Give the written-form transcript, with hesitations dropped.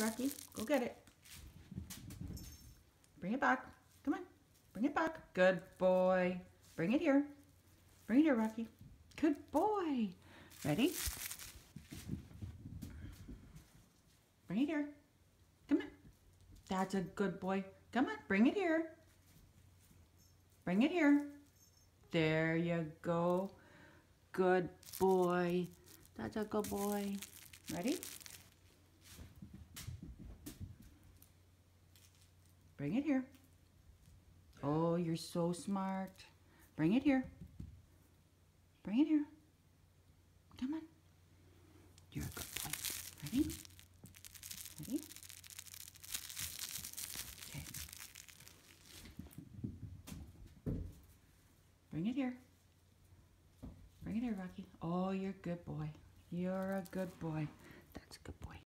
Rocky. Go get it. Bring it back. Come on. Bring it back. Good boy. Bring it here. Bring it here, Rocky. Good boy. Ready? Bring it here. Come on. That's a good boy. Come on. Bring it here. Bring it here. There you go. Good boy. That's a good boy. Ready? Bring it here. Oh, you're so smart. Bring it here. Bring it here. Come on. You're a good boy. Ready? Ready? Okay. Bring it here. Bring it here, Rocky. Oh, you're a good boy. You're a good boy.